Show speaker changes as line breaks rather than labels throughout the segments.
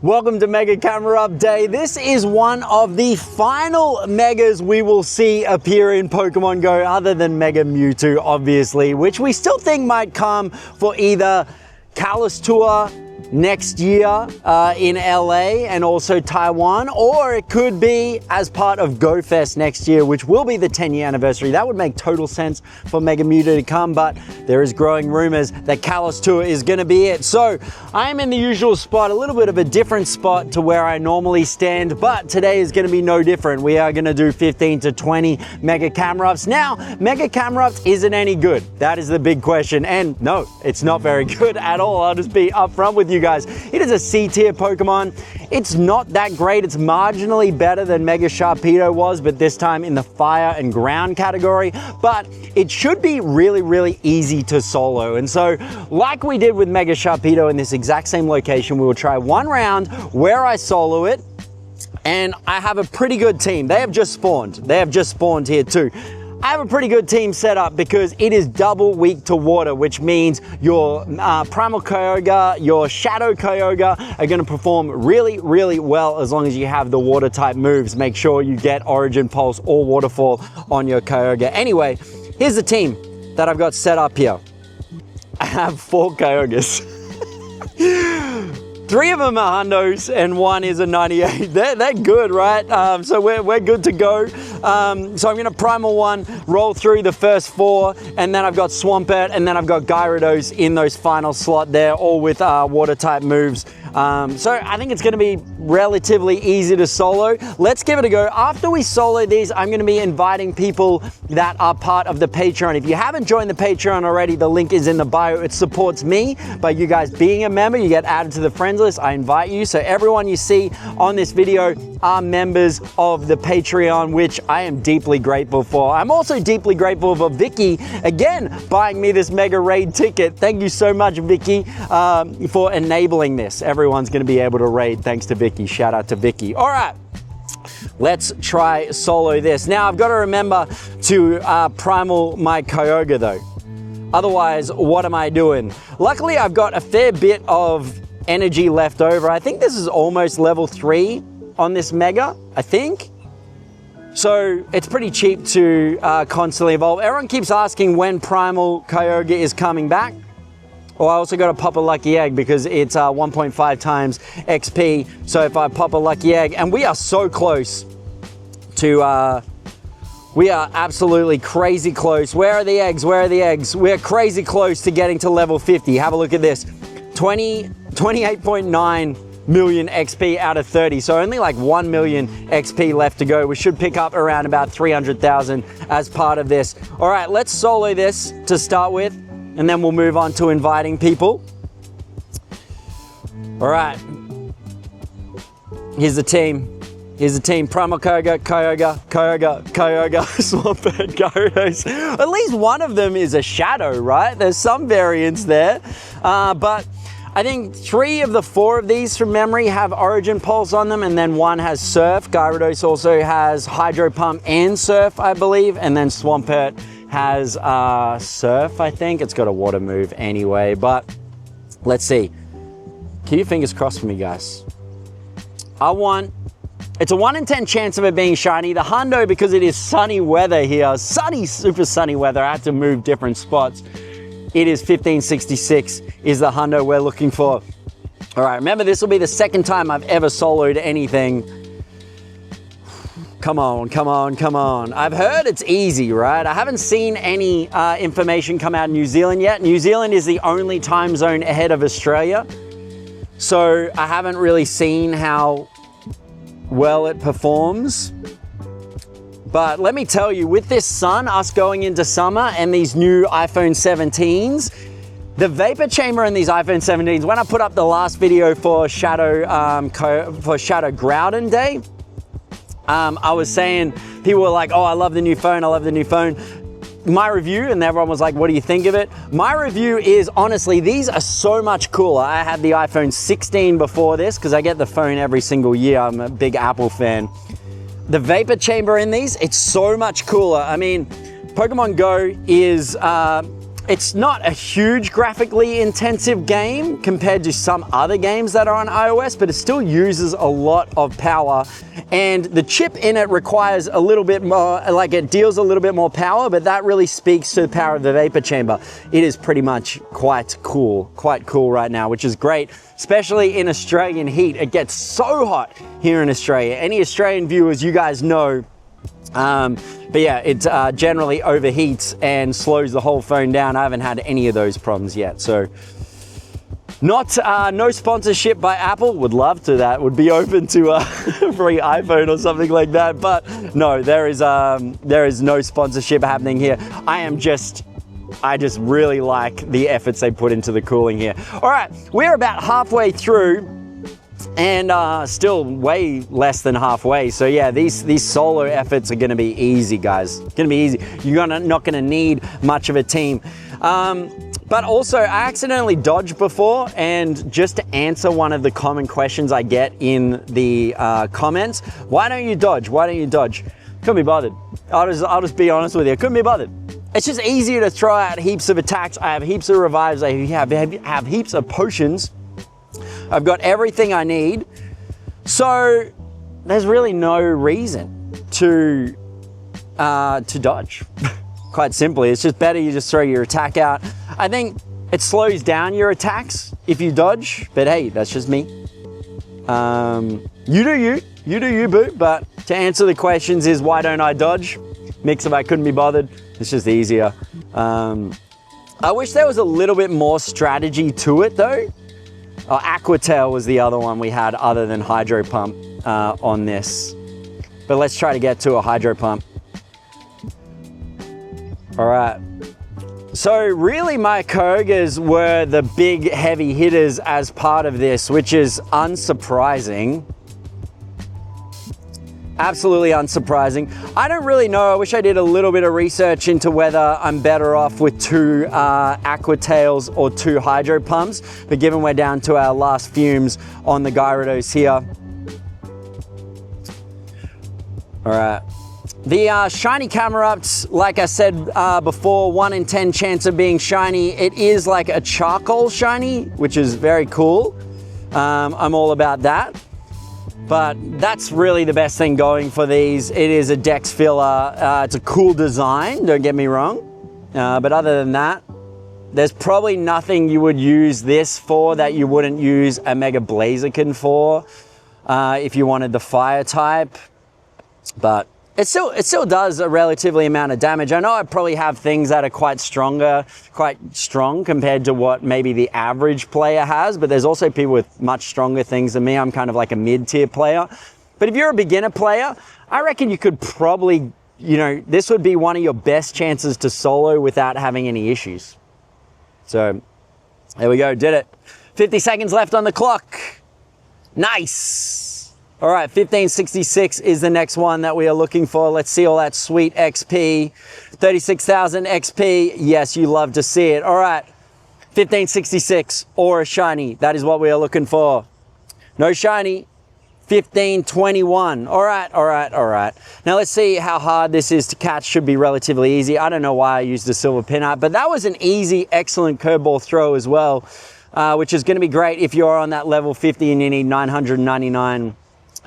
Welcome to Mega Camerupt Day. This is one of the final Megas we will see appear in Pokemon Go, other than Mega Mewtwo, obviously, which we still think might come for either Kalos Tour next year in LA and also Taiwan, or it could be as part of Go Fest next year, which will be the 10-year anniversary. That would make total sense for Mega Mewtwo to come, but there is growing rumors that Kalos Tour is going to be it. So I am in the usual spot, a little bit of a different spot to where I normally stand, but today is going to be no different. We are going to do 15 to 20 Mega Camerupts. Now, Mega Camerupt isn't any good. That is the big question, and no, it's not very good at all. I'll just be upfront with you guys. It is a C-tier Pokemon. It's not that great. It's marginally better than Mega Sharpedo was, but this time in the fire and ground category. But it should be really, really easy to solo. And so, like we did with Mega Sharpedo in this exact same location, we will try one round where I solo it. And I have a pretty good team. They have just spawned. They have just spawned here too. I have a pretty good team set up because it is double weak to water, which means your Primal Kyogre, your Shadow Kyogre are going to perform really, really well as long as you have the water type moves. Make sure you get Origin Pulse or Waterfall on your Kyogre. Anyway, here's the team that I've got set up here. I have 4 Kyogres. 3 of them are hundos and 1 is a 98. They're good, right? So we're good to go. So I'm going to Primal 1, roll through the first 4, and then I've got Swampert, and then I've got Gyarados in those final slot there, all with water type moves. So I think it's going to be relatively easy to solo. Let's give it a go. After we solo these, I'm going to be inviting people that are part of the Patreon. If you haven't joined the Patreon already, the link is in the bio. It supports me by you guys being a member. You get added to the friends list. I invite you. So everyone you see on this video are members of the Patreon, which I am deeply grateful for. I'm also deeply grateful for Vicky, again, buying me this Mega Raid ticket. Thank you so much, Vicky, for enabling this. Everyone's going to be able to raid thanks to Vicky. Shout out to Vicky. All right, let's try solo this. Now, I've got to remember to primal my Kyogre though. Otherwise, what am I doing? Luckily, I've got a fair bit of energy left over. I think this is almost level 3 on this Mega, I think. So it's pretty cheap to constantly evolve. Everyone keeps asking when Primal Kyogre is coming back. Well, I also got to pop a lucky egg because it's 1.5 times XP. So if I pop a lucky egg, and we are so close to, we are absolutely crazy close. Where are the eggs? Where are the eggs? We're crazy close to getting to level 50. Have a look at this. 28.9 million XP out of 30. So only like 1 million XP left to go. We should pick up around about 300,000 as part of this. All right, let's solo this to start with. And then we'll move on to inviting people. All right. Here's the team. Here's the team. Primal Kyogre, Swampert, Gyarados. At least one of them is a Shadow, right? There's some variance there. But I think 3 of the 4 of these from memory have Origin Pulse on them, and then 1 has Surf. Gyarados also has Hydro Pump and Surf, I believe. And then Swampert has Surf, I think. It's got a water move anyway, but let's see. Keep your fingers crossed for me, guys. It's a 1 in 10 chance of it being shiny. The hundo, because it is sunny weather here, super sunny weather, I had to move different spots. It is 1566 is the hundo we're looking for. All right, remember, this will be the second time I've ever soloed anything. Come on, come on, come on. I've heard it's easy, right? I haven't seen any information come out of New Zealand yet. New Zealand is the only time zone ahead of Australia. So I haven't really seen how well it performs. But let me tell you, with this sun, us going into summer and these new iPhone 17s, the vapor chamber in these iPhone 17s, when I put up the last video for Shadow Groudon Day, I was saying, people were like, oh, I love the new phone, I love the new phone. My review, and everyone was like, what do you think of it? My review is, honestly, these are so much cooler. I had the iPhone 16 before this, because I get the phone every single year. I'm a big Apple fan. The vapor chamber in these, it's so much cooler. I mean, Pokemon Go is it's not a huge graphically intensive game compared to some other games that are on iOS, but it still uses a lot of power. And the chip in it requires a little bit more, like it deals a little bit more power, but that really speaks to the power of the vapor chamber. It is pretty much quite cool right now, which is great, especially in Australian heat. It gets so hot here in Australia. Any Australian viewers, you guys know. But yeah, it generally overheats and slows the whole phone down. I haven't had any of those problems yet. So no sponsorship by Apple. Would love to. That would be open to a free iPhone or something like that. But no, there is no sponsorship happening here. I just really like the efforts they put into the cooling here. All right, we're about halfway through. And still way less than halfway. So yeah, these solo efforts are gonna be easy, guys. Gonna be easy. You're not gonna need much of a team. But also, I accidentally dodged before, and just to answer one of the common questions I get in the comments, why don't you dodge? Why don't you dodge? Couldn't be bothered. I'll just be honest with you, couldn't be bothered. It's just easier to throw out heaps of attacks. I have heaps of revives, I have heaps of potions. I've got everything I need, so there's really no reason to dodge. Quite simply, it's just better you just throw your attack out. I think it slows down your attacks if you dodge, but hey, that's just me. You do you, boo. But to answer the questions is why don't I dodge? Mix of I couldn't be bothered. It's just easier. I wish there was a little bit more strategy to it though. Oh, Aquatail was the other one we had other than Hydro Pump on this. But let's try to get to a Hydro Pump. All right. So really my Kyogres were the big heavy hitters as part of this, which is unsurprising. Absolutely unsurprising. I don't really know. I wish I did a little bit of research into whether I'm better off with 2 Aquatails or 2 Hydro Pumps. But given we're down to our last fumes on the Gyarados here. All right. The shiny Camerupts, like I said before, 1 in 10 chance of being shiny. It is like a charcoal shiny, which is very cool. I'm all about that. But that's really the best thing going for these. It is a Dex filler. It's a cool design, don't get me wrong. But other than that, there's probably nothing you would use this for that you wouldn't use a Mega Blaziken for if you wanted the fire type. But it still does a relatively amount of damage. I know I probably have things that are quite strong compared to what maybe the average player has, but there's also people with much stronger things than me. I'm kind of like a mid-tier player. But if you're a beginner player, I reckon you could probably, this would be one of your best chances to solo without having any issues. So there we go, did it. 50 seconds left on the clock. Nice. All right, 1566 is the next one that we are looking for. Let's see all that sweet XP. 36,000 XP. Yes, you love to see it. All right, 1566 or a shiny. That is what we are looking for. No shiny. 1521. All right. Now let's see how hard this is to catch. Should be relatively easy. I don't know why I used the silver pinat, but that was an easy, excellent curveball throw as well, which is going to be great if you're on that level 50 and you need 999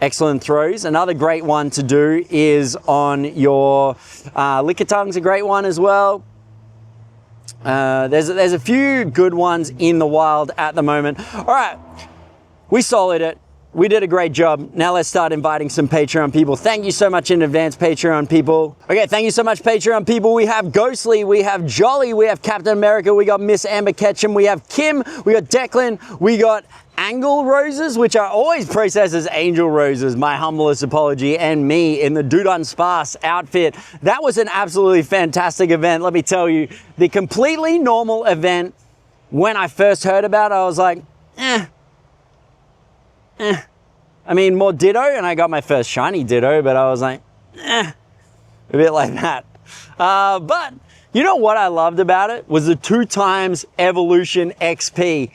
excellent throws. Another great one to do is on your Lickitun's a great one as well. There's a few good ones in the wild at the moment. All right, we soloed it. We did a great job. Now let's start inviting some Patreon people. Thank you so much in advance, Patreon people. Okay, thank you so much, Patreon people. We have Ghostly, we have Jolly, we have Captain America, we got Miss Amber Ketchum, we have Kim, we got Declan, we got Angle Roses, which I always process as Angel Roses, my humblest apology, and me in the Dudon Sparse outfit. That was an absolutely fantastic event, let me tell you. The completely normal event, when I first heard about it, I was like, I mean, more Ditto, and I got my first shiny Ditto, but I was like, a bit like that. But you know what I loved about it was the 2 times evolution XP.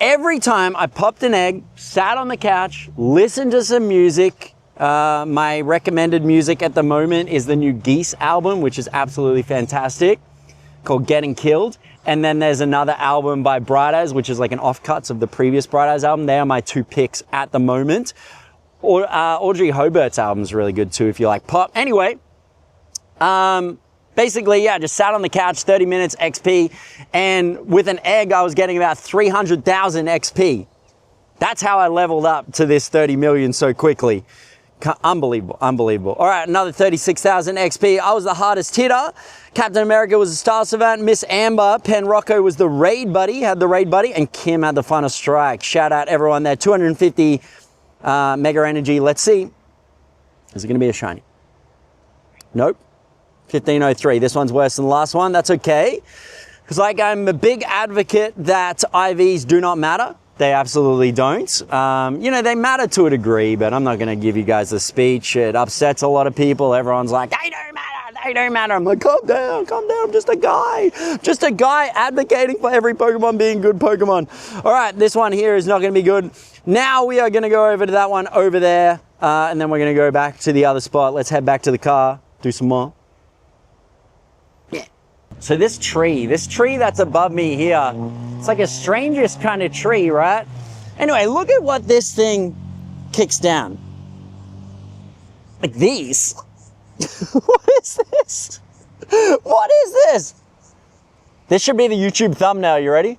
Every time I popped an egg, sat on the couch, listened to some music. My recommended music at the moment is the new Geese album, which is absolutely fantastic. called Getting Killed. And then there's another album by Bright Eyes, which is like an offcuts of the previous Bright Eyes album. They are my 2 picks at the moment. Or Audrey Hobert's album's really good too if you like pop. Anyway, basically, yeah, just sat on the couch, 30 minutes XP, and with an egg, I was getting about 300,000 XP. That's how I leveled up to this 30 million so quickly. Unbelievable, unbelievable. All right, another 36,000 XP. I was the hardest hitter. Captain America was the Star Savant. Miss Amber, Pen Rocco was the raid buddy, had the raid buddy, and Kim had the final strike. Shout out everyone there. 250 Mega Energy. Let's see. Is it going to be a shiny? Nope. 1503. This one's worse than the last one. That's okay. Because like I'm a big advocate that IVs do not matter. They absolutely don't. You know, they matter to a degree, but I'm not going to give you guys a speech. It upsets a lot of people. Everyone's like, they don't matter, they don't matter. I'm like, calm down, I'm just a guy. Just a guy advocating for every Pokemon being good Pokemon. All right, this one here is not going to be good. Now we are going to go over to that one over there, and then we're going to go back to the other spot. Let's head back to the car, do some more. So this tree that's above me here, it's like a strangest kind of tree, right? Anyway, look at what this thing kicks down. Like these. What is this? What is this? This should be the YouTube thumbnail. You ready?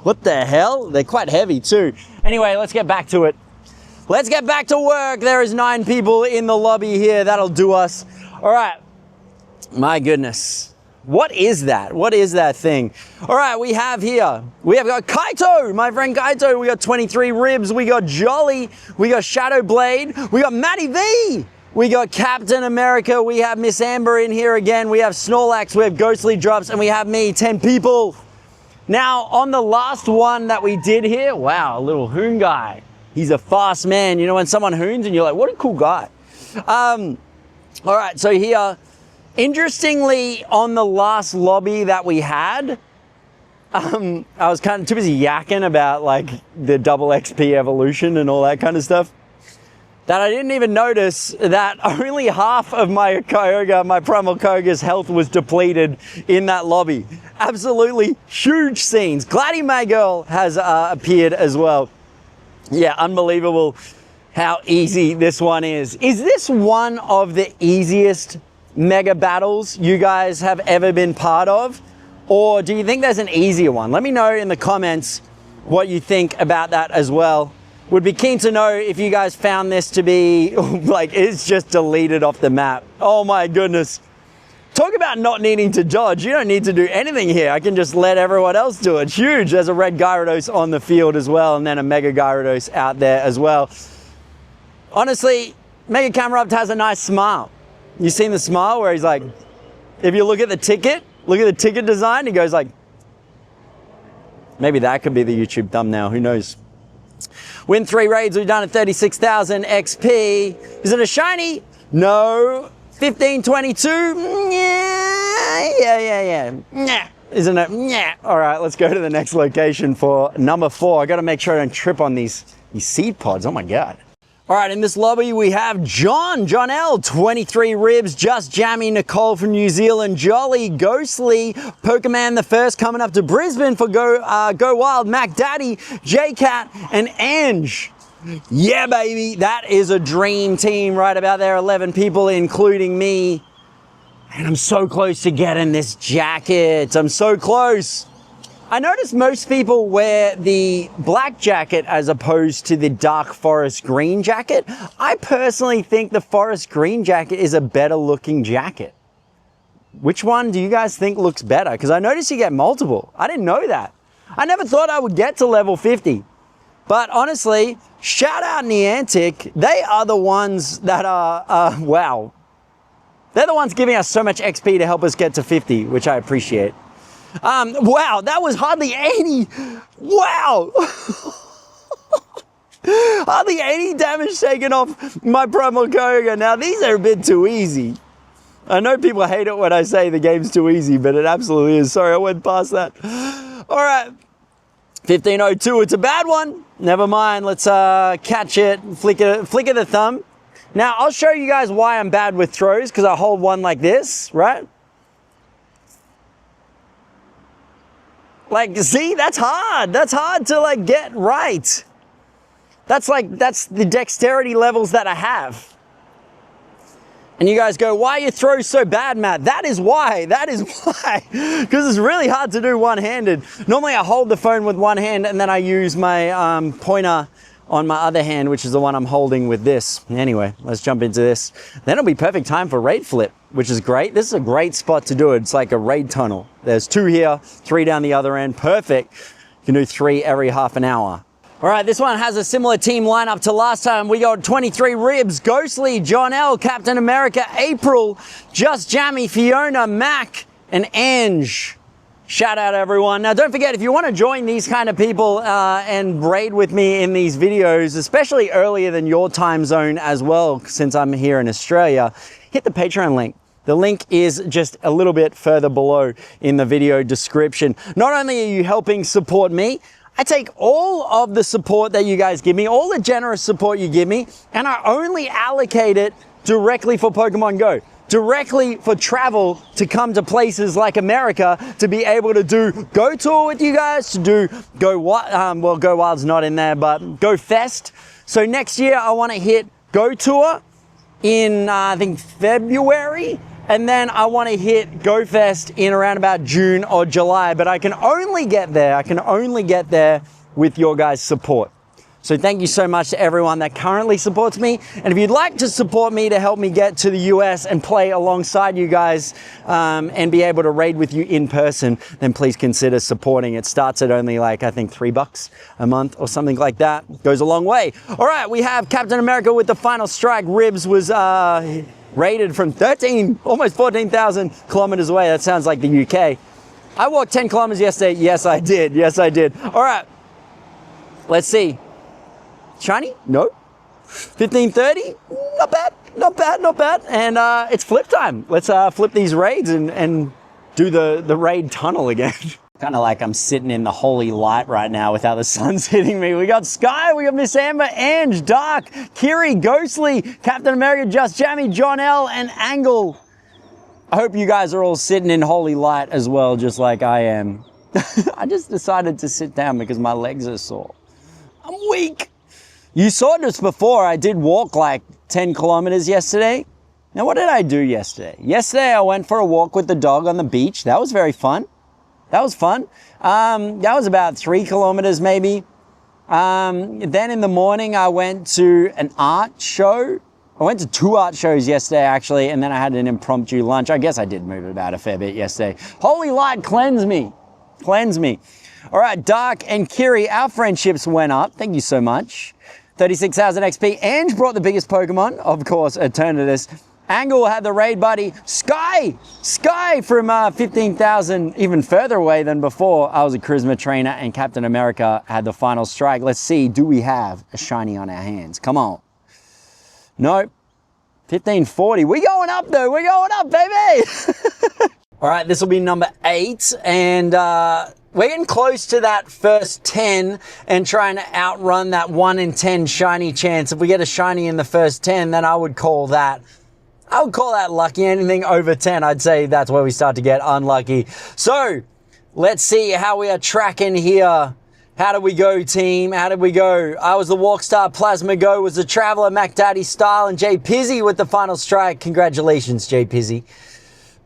What the hell? They're quite heavy too. Anyway, let's get back to it. Let's get back to work. There is 9 people in the lobby here. That'll do us. All right. My goodness. What is that? What is that thing? All right, we have got Kaito, my friend Kaito. We got 23 Ribs. We got Jolly. We got Shadow Blade. We got Matty V. We got Captain America. We have Miss Amber in here again. We have Snorlax. We have Ghostly Drops. And we have me, 10 people. Now, on the last one that we did here, wow, a little hoon guy. He's a fast man. You know when someone hoons and you're like, what a cool guy. All right, so here, interestingly, on the last lobby that we had, I was kind of too busy yakking about like the double XP evolution and all that kind of stuff, that I didn't even notice that only half of my Kyogre, my Primal Kyogre's health was depleted in that lobby. Absolutely huge scenes. Gladiator Girl has appeared as well. Yeah, unbelievable how easy this one is. Is this one of the easiest mega battles you guys have ever been part of? Or do you think there's an easier one? Let me know in the comments what you think about that as well. Would be keen to know if you guys found this to be like, it's just deleted off the map. Oh my goodness. Talk about not needing to dodge. You don't need to do anything here. I can just let everyone else do it. Huge. There's a red Gyarados on the field as well, and then a Mega Gyarados out there as well. Honestly, Mega Camerupt has a nice smile. You seen the smile where he's like, if you look at the ticket design, he goes like, maybe that could be the YouTube thumbnail, who knows. Win 3 raids, we've done at 36,000 XP. Is it a shiny? No. 1522? Yeah. Isn't it? Yeah. All right, let's go to the next location for number 4. I got to make sure I don't trip on these seed pods. Oh my God. All right, in this lobby we have John L, 23 Ribs, Just Jammy, Nicole from New Zealand, Jolly, Ghostly, Pokemon the First coming up to Brisbane for Go Wild, Mac Daddy, J-Cat, and Ange. Yeah, baby, that is a dream team right about there. 11 people, including me. And I'm so close to getting this jacket. I'm so close. I noticed most people wear the black jacket as opposed to the dark forest green jacket. I personally think the forest green jacket is a better looking jacket. Which one do you guys think looks better? Because I noticed you get multiple. I didn't know that. I never thought I would get to level 50. But honestly, shout out Niantic. They are the ones that are, wow. They're the ones giving us so much XP to help us get to 50, which I appreciate. Wow, that was hardly 80. Wow. Hardly 80 damage taken off my Primal Kyogre. Now, these are a bit too easy. I know people hate it when I say the game's too easy, but it absolutely is. Sorry, I went past that. All right. 1502, it's a bad one. Never mind, let's catch it, flick of the thumb. Now, I'll show you guys why I'm bad with throws, because I hold one like this, right? Like, see, that's hard. That's hard to like get right. That's the dexterity levels that I have. And you guys go, why are your throws so bad, Matt? That is why. That is why. Because it's really hard to do one-handed. Normally I hold the phone with one hand and then I use my pointer on my other hand, which is the one I'm holding with this. Anyway, let's jump into this. Then it'll be perfect time for raid flip, which is great. This is a great spot to do it. It's like a raid tunnel. There's 2 here, 3 down the other end. Perfect. You can do 3 every half an hour. All right, this one has a similar team lineup to last time. We got 23 Ribs, Ghostly, John L, Captain America, April, Just Jammy, Fiona, Mac, and Ange. Shout out everyone. Now don't forget, if you want to join these kind of people and raid with me in these videos, especially earlier than your time zone as well, since I'm here in Australia, hit the Patreon link. The link is just a little bit further below in the video description. Not only are you helping support me, I take all of the support that you guys give me, all the generous support you give me, and I only allocate it directly for Pokemon Go, directly for travel to come to places like America, to be able to do Go Tour with you guys, to do Go Wild, well, Go Wild's not in there, but Go Fest. So next year I want to hit Go Tour in, I think, February. And then I want to hit Go Fest in around about June or July, but I can only get there with your guys' support. So thank you so much to everyone that currently supports me. And if you'd like to support me to help me get to the US and play alongside you guys and be able to raid with you in person, then please consider supporting. It starts at only like, I think $3 a month or something like that. Goes a long way. All right, we have Captain America with the final strike. Ribs was raided from 13, almost 14,000 kilometers away. That sounds like the UK. I walked 10 kilometers yesterday. Yes, I did. Yes, I did. All right, let's see. Shiny? No. 1530? Not bad, not bad, not bad. And it's flip time. Let's flip these raids and do the raid tunnel again. Kind of like I'm sitting in the holy light right now without the sun's hitting me. We got Sky, we got Miss Amber, Ange, Dark, Kiri, Ghostly, Captain America, Just Jammy, John L, and Angle. I hope you guys are all sitting in holy light as well, just like I am. I just decided to sit down because my legs are sore. I'm weak. You saw this before. I did walk like 10 kilometers yesterday. Now, what did I do yesterday? Yesterday, I went for a walk with the dog on the beach. That was very fun. That was fun. That was about 3 kilometers maybe. Then in the morning, I went to an art show. I went to 2 art shows yesterday, actually, and then I had an impromptu lunch. I guess I did move about a fair bit yesterday. Holy light, cleanse me. Cleanse me. All right, Dark and Kiri, our friendships went up. Thank you so much. 36,000 XP. Ange brought the biggest Pokemon, of course, Eternatus. Angle had the raid buddy. Sky from 15,000, even further away than before. I was a Charisma trainer, and Captain America had the final strike. Let's see, do we have a shiny on our hands? Come on. Nope. 1540. We're going up though. We're going up, baby. All right, this will be number 8, and we're getting close to that first 10 and trying to outrun that 1 in 10 shiny chance. If we get a shiny in the first 10, then I would call that lucky. Anything over 10, I'd say that's where we start to get unlucky. So let's see how we are tracking here. How did we go, team? How did we go? I was the Walkstar, Plasma Go was the Traveler, Mac Daddy Style, and Jay Pizzy with the final strike. Congratulations, Jay Pizzy.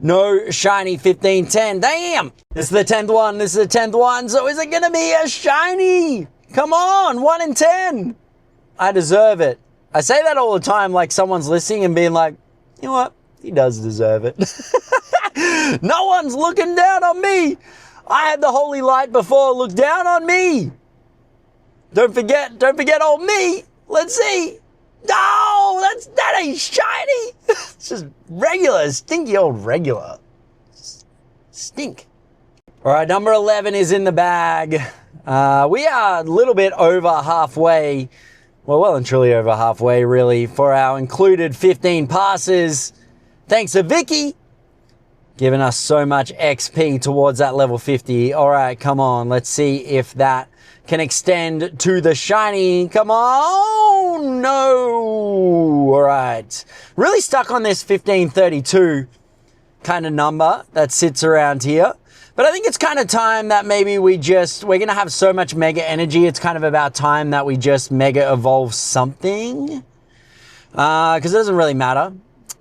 No shiny 1510. Damn! This is the 10th one. This is the 10th one. So is it going to be a shiny? Come on, 1 in 10. I deserve it. I say that all the time, like someone's listening and being like, you know what? He does deserve it. No one's looking down on me. I had the holy light before. Look down on me. Don't forget old me. Let's see. No, that ain't shiny. It's just regular, stinky old regular. Stink. All right, number 11 is in the bag. We are a little bit over halfway. Well and truly over halfway, really, for our included 15 passes. Thanks to Vicky. Giving us so much XP towards that level 50. All right, come on. Let's see if that can extend to the shiny. Come on. No. All right. Really stuck on this 1532 kind of number that sits around here. But I think it's kind of time that maybe we're going to have so much mega energy. It's kind of about time that we just mega evolve something. Because it doesn't really matter.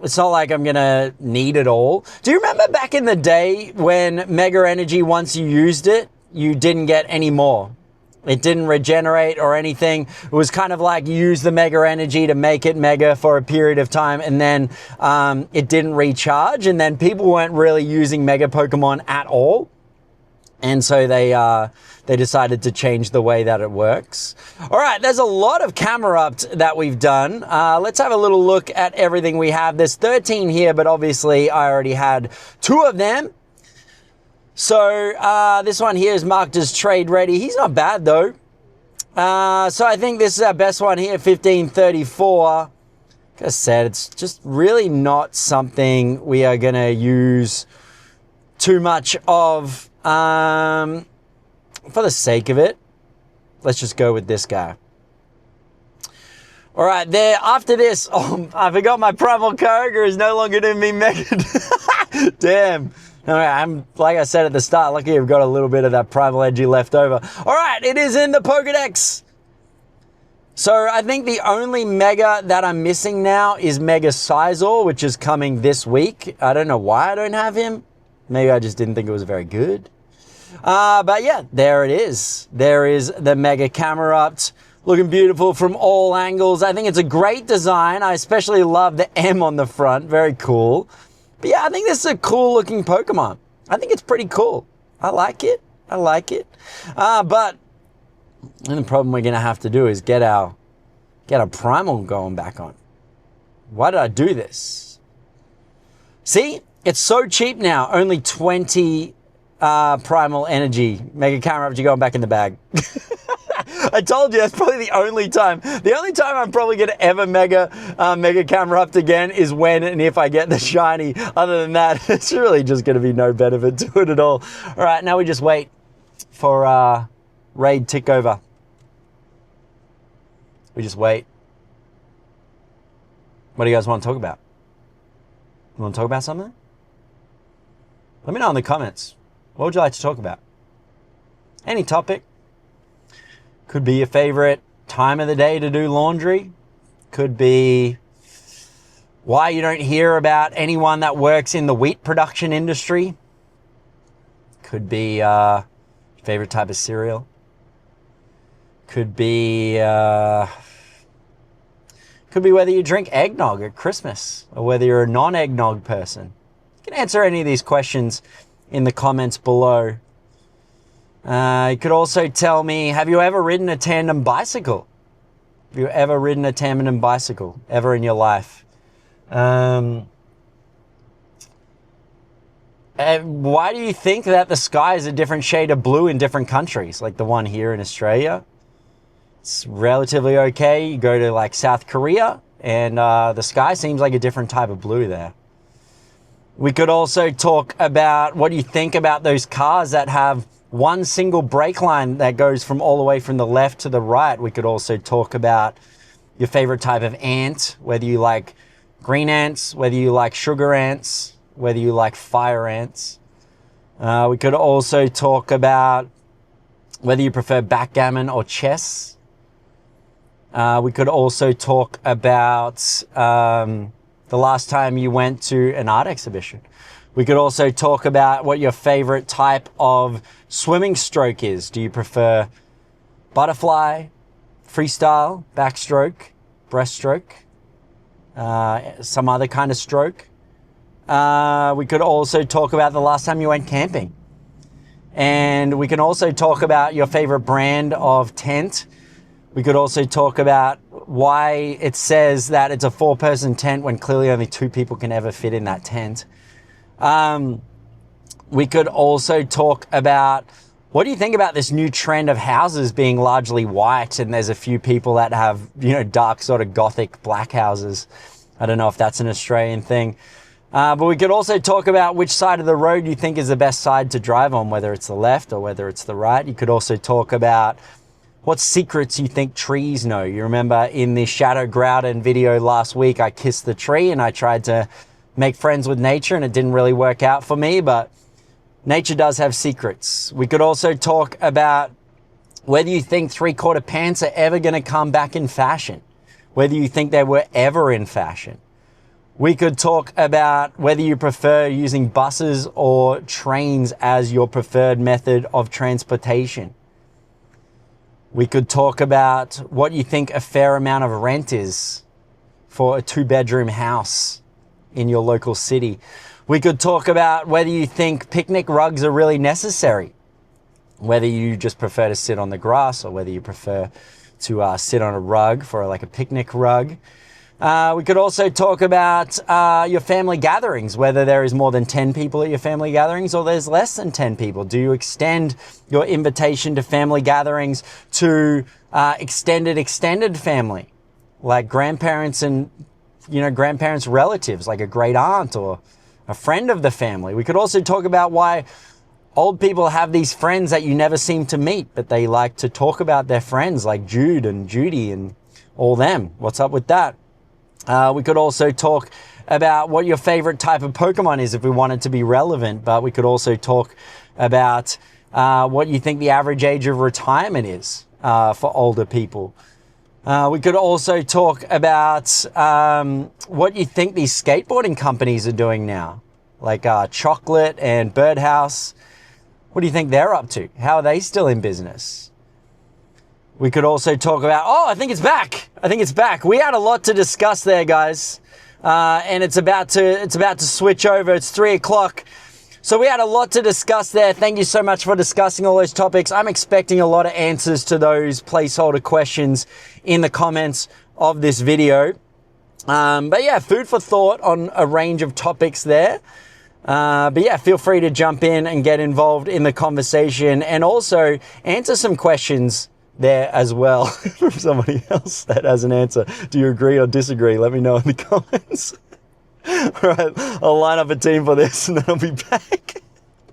It's not like I'm going to need it all. Do you remember back in the day when mega energy, once you used it, you didn't get any more? It didn't regenerate or anything. It was kind of like you use the mega energy to make it mega for a period of time, and then it didn't recharge, and then people weren't really using mega Pokemon at all. And so they decided to change the way that it works. All right, there's a lot of Camerupt that we've done. Let's have a little look at everything we have. There's 13 here, but obviously I already had 2 of them. So this one here is marked as trade ready. He's not bad though. So I think this is our best one here, 1534. Like I said, it's just really not something we are going to use too much of. For the sake of it, let's just go with this guy. All right, there. After this, I forgot my primal Kyogre is no longer doing me mega. Damn. All right, I'm, like I said at the start, lucky I've got a little bit of that primal energy left over. All right, it is in the Pokedex. So I think the only mega that I'm missing now is Mega Sizor, which is coming this week. I don't know why I don't have him. Maybe I just didn't think it was very good. But yeah, there it is. There is the Mega Camerupt. Looking beautiful from all angles. I think it's a great design. I especially love the M on the front. Very cool. But yeah, I think this is a cool looking Pokemon. I think it's pretty cool. I like it. I like it. But the problem we're going to have to do is get our primal going back on. Why did I do this? See, it's so cheap now. Only 20 primal energy. Mega Camerupt, you're going back in the bag. I told you, that's probably the only time. The only time I'm probably going to ever Mega Camerupt again is when and if I get the shiny. Other than that, it's really just going to be no benefit to it at all. All right, now we just wait for raid tick over. We just wait. What do you guys want to talk about? You want to talk about something? Let me know in the comments. What would you like to talk about? Any topic. Could be your favorite time of the day to do laundry. Could be why you don't hear about anyone that works in the wheat production industry. Could be your favorite type of cereal. Could be whether you drink eggnog at Christmas or whether you're a non-eggnog person. You can answer any of these questions in the comments below. You could also tell me, have you ever ridden a tandem bicycle? Have you ever ridden a tandem bicycle ever in your life? Why do you think that the sky is a different shade of blue in different countries? Like the one here in Australia. It's relatively okay. You go to like South Korea and the sky seems like a different type of blue there. We could also talk about what do you think about those cars that have one single brake line that goes from all the way from the left to the right. We could also talk about your favorite type of ant, whether you like green ants, whether you like sugar ants, whether you like fire ants. We could also talk about whether you prefer backgammon or chess. We could also talk about the last time you went to an art exhibition. We could also talk about what your favorite type of swimming stroke is. Do you prefer butterfly, freestyle, backstroke, breaststroke, some other kind of stroke? We could also talk about the last time you went camping. And we can also talk about your favorite brand of tent. We could also talk about why it says that it's a 4-person tent when clearly only 2 people can ever fit in that tent. We could also talk about what do you think about this new trend of houses being largely white, and there's a few people that have, dark sort of gothic black houses. I don't know if that's an Australian thing. But we could also talk about which side of the road you think is the best side to drive on, whether it's the left or whether it's the right. You could also talk about what secrets you think trees know. You remember in the Shadow Groudon video last week, I kissed the tree and I tried to make friends with nature and it didn't really work out for me, but nature does have secrets. We could also talk about whether you think three-quarter pants are ever going to come back in fashion, whether you think they were ever in fashion. We could talk about whether you prefer using buses or trains as your preferred method of transportation. We could talk about what you think a fair amount of rent is for a 2-bedroom house in your local city. We could talk about whether you think picnic rugs are really necessary, whether you just prefer to sit on the grass or whether you prefer to sit on a rug for like a picnic rug. We could also talk about your family gatherings, whether there is more than 10 people at your family gatherings or there's less than 10 people. Do you extend your invitation to family gatherings to extended family, like grandparents and, grandparents' relatives, like a great aunt or a friend of the family? We could also talk about why old people have these friends that you never seem to meet, but they like to talk about their friends, like Jude and Judy and all them. What's up with that? We could also talk about what your favorite type of Pokemon is if we wanted to be relevant, but we could also talk about what you think the average age of retirement is for older people. We could also talk about what you think these skateboarding companies are doing now, like Chocolate and Birdhouse. What do you think they're up to? How are they still in business? We could also talk about, I think it's back. We had a lot to discuss there, guys. And it's about to switch over. It's 3 o'clock. So we had a lot to discuss there. Thank you so much for discussing all those topics. I'm expecting a lot of answers to those placeholder questions in the comments of this video. But yeah, food for thought on a range of topics there. But yeah, feel free to jump in and get involved in the conversation and also answer some questions there as well from somebody else that has an answer. Do you agree or disagree? Let me know in the comments. All right, I'll line up a team for this and then I'll be back.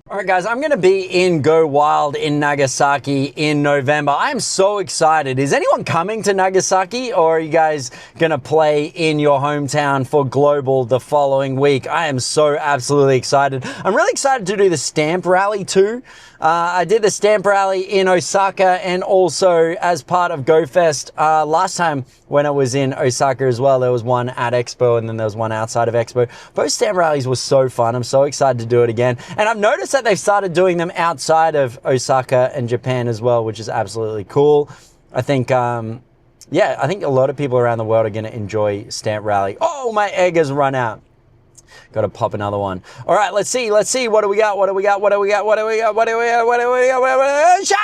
All right, guys, I'm going to be in Go Wild in Nagasaki in November. I'm so excited. Is anyone coming to Nagasaki, or are you guys going to play in your hometown for Global the following week? I am so absolutely excited. I'm really excited to do the stamp rally too. I did the stamp rally in Osaka and also as part of GoFest last time when I was in Osaka as well. There was one at Expo and then there was one outside of Expo. Both stamp rallies were so fun. I'm so excited to do it again. And I've noticed that they've started doing them outside of Osaka and Japan as well, which is absolutely cool. I think, I think a lot of people around the world are going to enjoy stamp rally. Oh, my egg has run out. Got to pop another one. All right, let's see. What do we got? Shiny!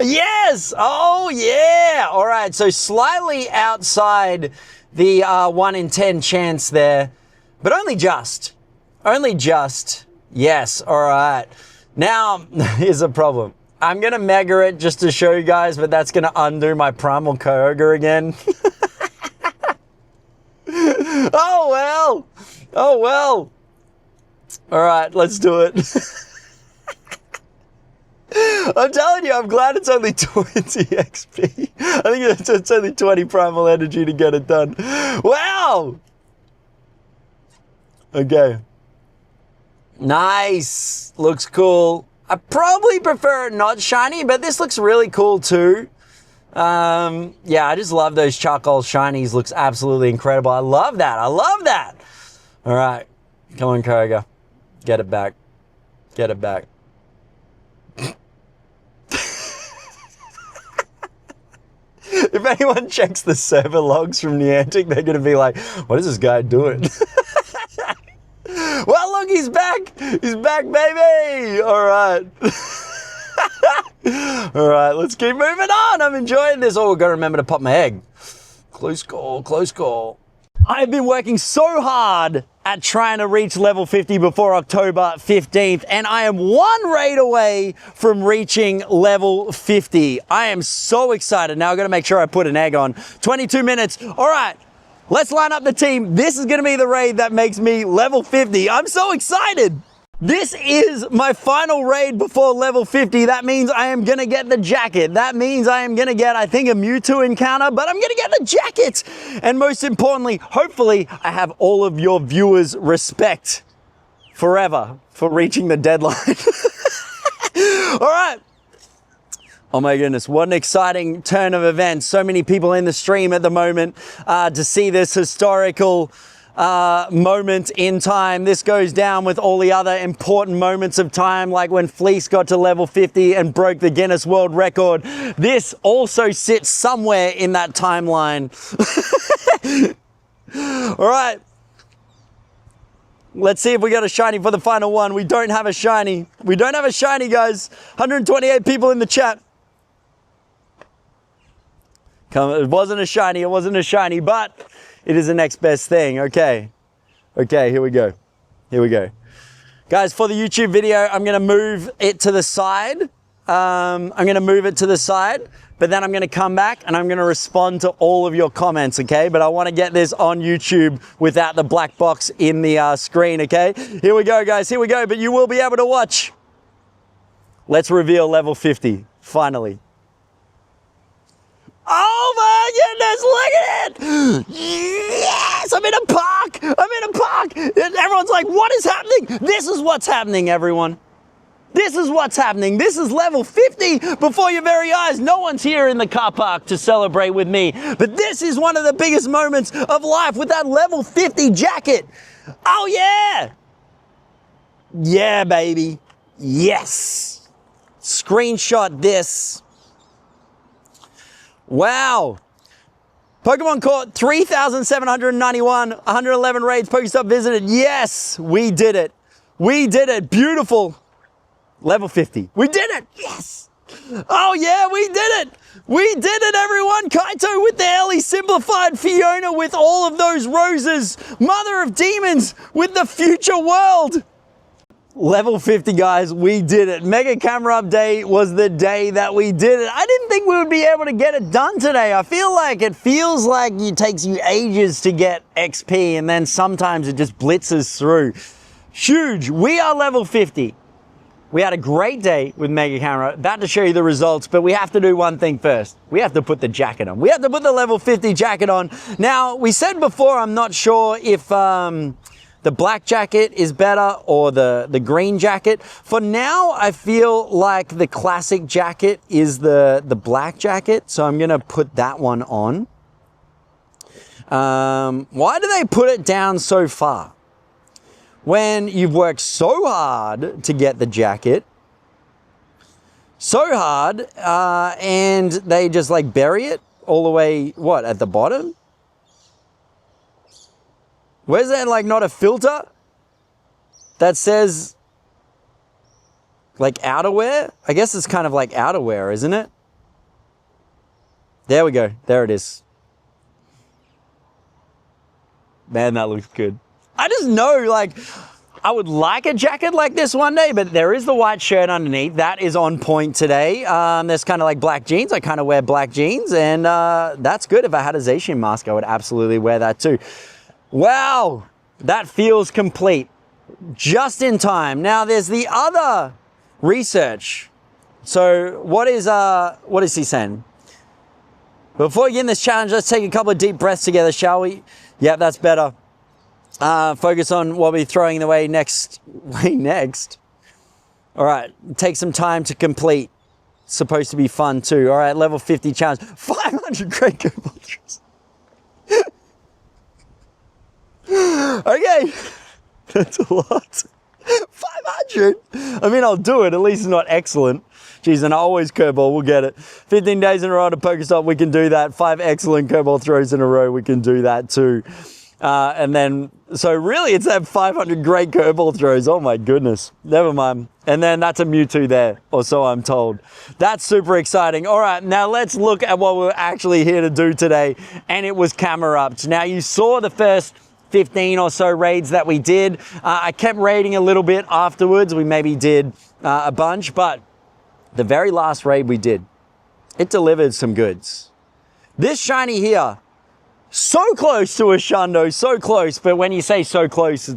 Yes! Oh, yeah! All right, so slightly outside the 1 in 10 chance there, but only just. Yes, all right. Now, here's a problem. I'm going to mega it just to show you guys, but that's going to undo my Primal Kyogre again. Oh well. All right, let's do it. I'm telling you, I'm glad it's only 20 XP. I think it's only 20 primal energy to get it done. Wow. Okay. Nice. Looks cool. I probably prefer it not shiny, but this looks really cool too. Yeah, I just love those charcoal shinies. Looks absolutely incredible. I love that. All right. Come on, Kyogre. Get it back. If anyone checks the server logs from Niantic, they're going to be like, what is this guy doing? Well, look, he's back. He's back, baby. All right. All right, let's keep moving on. I'm enjoying this. Oh, we've got to remember to pop my egg. Close call. I've been working so hard at trying to reach level 50 before October 15th, and I am one raid away from reaching level 50. I am so excited. Now I've got to make sure I put an egg on. 22 minutes. All right. Let's line up the team. This is going to be the raid that makes me level 50. I'm so excited. This is my final raid before level 50. That means I am going to get the jacket. That means I am going to get, I think, a Mewtwo encounter, but I'm going to get the jacket. And most importantly, hopefully, I have all of your viewers' respect forever for reaching the deadline. All right. Oh my goodness, what an exciting turn of events. So many people in the stream at the moment to see this historical moment in time. This goes down with all the other important moments of time, like when Fleece got to level 50 and broke the Guinness World Record. This also sits somewhere in that timeline. All right. Let's see if we got a shiny for the final one. We don't have a shiny. We don't have a shiny, guys. 128 people in the chat. It wasn't a shiny. It wasn't a shiny, but it is the next best thing. Okay. Okay, here we go. Here we go. Guys, for the YouTube video, I'm going to move it to the side. I'm going to move it to the side, but then I'm going to come back and I'm going to respond to all of your comments, okay? But I want to get this on YouTube without the black box in the screen, okay? Here we go, guys. Here we go, but you will be able to watch. Let's reveal level 50, finally. Oh my goodness, look at it! Yes, I'm in a park! I'm in a park! And everyone's like, what is happening? This is what's happening, everyone. This is what's happening. This is level 50 before your very eyes. No one's here in the car park to celebrate with me. But this is one of the biggest moments of life with that level 50 jacket. Oh yeah! Yeah, baby. Yes. Screenshot this. Wow. Pokemon caught 3,791, 111 raids, Pokestop visited. Yes, we did it. We did it. Beautiful. Level 50. We did it. Yes. Oh yeah, we did it. We did it, everyone. Kaito with the Ellie simplified, Fiona with all of those roses, Mother of Demons with the future world. Level 50, guys, we did it. Mega Camerupt Day was the day that we did it. I didn't think we would be able to get it done today. I feel like it takes you ages to get XP, and then sometimes it just blitzes through. Huge. We are level 50. We had a great day with Mega Camera. About to show you the results, but we have to do one thing first. We have to put the jacket on. We have to put the level 50 jacket on. Now, we said before, I'm not sure if the black jacket is better or the green jacket. For now, I feel like the classic jacket is the black jacket, so I'm gonna put that one on. Why do they put it down so far? When you've worked so hard to get the jacket, so hard, and they just like bury it all the way, what, at the bottom? Where's that, like, not a filter that says, like, outerwear? I guess it's kind of like outerwear, isn't it? There we go. There it is. Man, that looks good. I just know, like, I would like a jacket like this one day, but there is the white shirt underneath. That is on point today. There's kind of like black jeans. I kind of wear black jeans, and that's good. If I had a Zacian mask, I would absolutely wear that too. Wow, that feels complete. Just in time. Now there's the other research. So what is he saying? Before we get in this challenge, let's take a couple of deep breaths together, shall we? Yep, that's better. Focus on what we're throwing away next. All right, take some time to complete. It's supposed to be fun too. All right, level 50 challenge. 500 great go ultras. Okay, that's a lot. 500. I mean, I'll do it. At least it's not excellent. Geez, and I always curveball. We'll get it. 15 days in a row at a Pokestop. We can do that. 5 excellent curveball throws in a row. We can do that too. And then, so really, it's that 500 great curveball throws. Oh my goodness. Never mind. And then that's a Mewtwo there, or so I'm told. That's super exciting. All right, now let's look at what we're actually here to do today. And it was Camerupt. Now you saw the first 15 or so raids that we did. I kept raiding a little bit afterwards. We maybe did a bunch, but the very last raid we did, it delivered some goods. This shiny here, so close to a Shundo, so close. But when you say so close,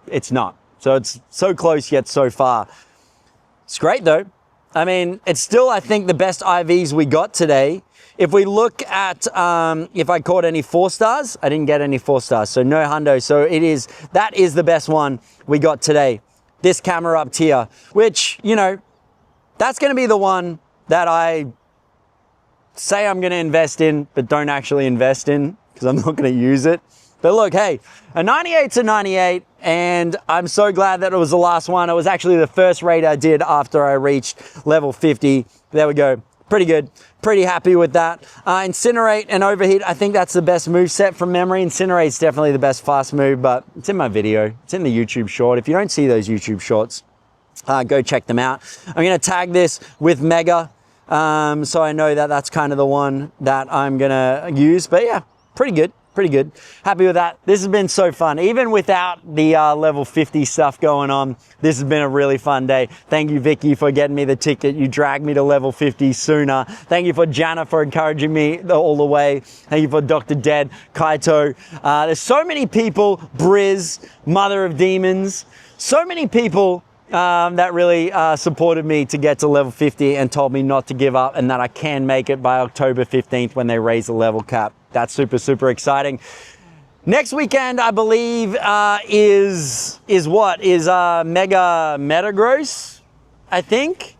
it's not. So it's so close yet so far. It's great though. I mean, it's still, I think, the best IVs we got today. If we look at if I caught any 4 stars, I didn't get any 4 stars, so no hundo. So that is the best one we got today. This Camerupt here, which, you know, that's going to be the one that I say I'm going to invest in, but don't actually invest in because I'm not going to use it. But look, hey, a 98's a 98, and I'm so glad that it was the last one. It was actually the first raid I did after I reached level 50. There we go. Pretty good. Pretty happy with that. Incinerate and Overheat, I think that's the best move set from memory. Incinterate's definitely the best fast move, but it's in my video. It's in the YouTube short. If you don't see those YouTube shorts, go check them out. I'm going to tag this with Mega, so I know that that's kind of the one that I'm going to use. But yeah, pretty good. Pretty good. Happy with that. This has been so fun. Even without the level 50 stuff going on, this has been a really fun day. Thank you, Vicky, for getting me the ticket. You dragged me to level 50 sooner. Thank you for Jana for encouraging me all the way. Thank you for Dr. Dead, Kaito. There's so many people, Briz, Mother of Demons, so many people that really supported me to get to level 50 and told me not to give up and that I can make it by October 15th when they raise the level cap. That's super, super exciting. Next weekend, I believe, is Mega Metagross, I think.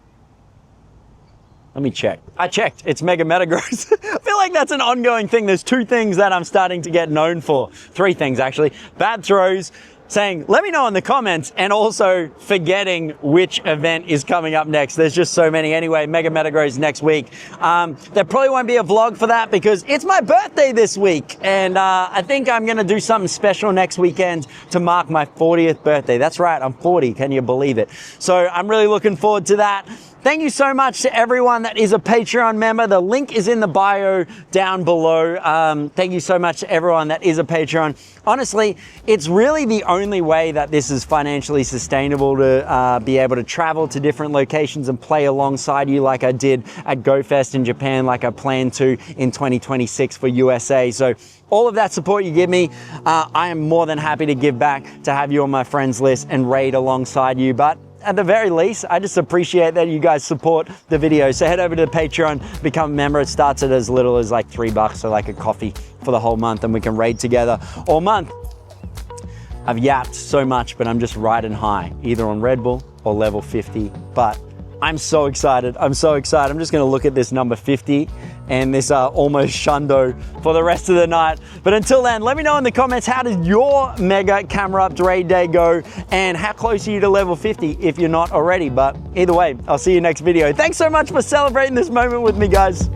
Let me check. I checked. It's Mega Metagross. I feel like that's an ongoing thing. There's 2 things that I'm starting to get known for. 3 things, actually. Bad throws, saying, let me know in the comments, and also forgetting which event is coming up next. There's just so many. Anyway, Mega Metagross next week. There probably won't be a vlog for that because it's my birthday this week. And I think I'm going to do something special next weekend to mark my 40th birthday. That's right, I'm 40. Can you believe it? So I'm really looking forward to that. Thank you so much to everyone that is a Patreon member. The link is in the bio down below. Thank you so much to everyone that is a Patreon. Honestly, it's really the only way that this is financially sustainable to be able to travel to different locations and play alongside you like I did at GoFest in Japan, like I plan to in 2026 for USA. So all of that support you give me, I am more than happy to give back, to have you on my friends list and raid alongside you. But at the very least, I just appreciate that you guys support the video. So head over to the Patreon, become a member. It starts at as little as like $3, so like a coffee for the whole month, and we can raid together all month. I've yapped so much, but I'm just riding high, either on Red Bull or level 50. But I'm so excited. I'm so excited. I'm just going to look at this number 50 and this almost Shundo for the rest of the night. But until then, let me know in the comments, how did your Mega Camerupt raid day go? And how close are you to level 50 if you're not already? But either way, I'll see you next video. Thanks so much for celebrating this moment with me, guys.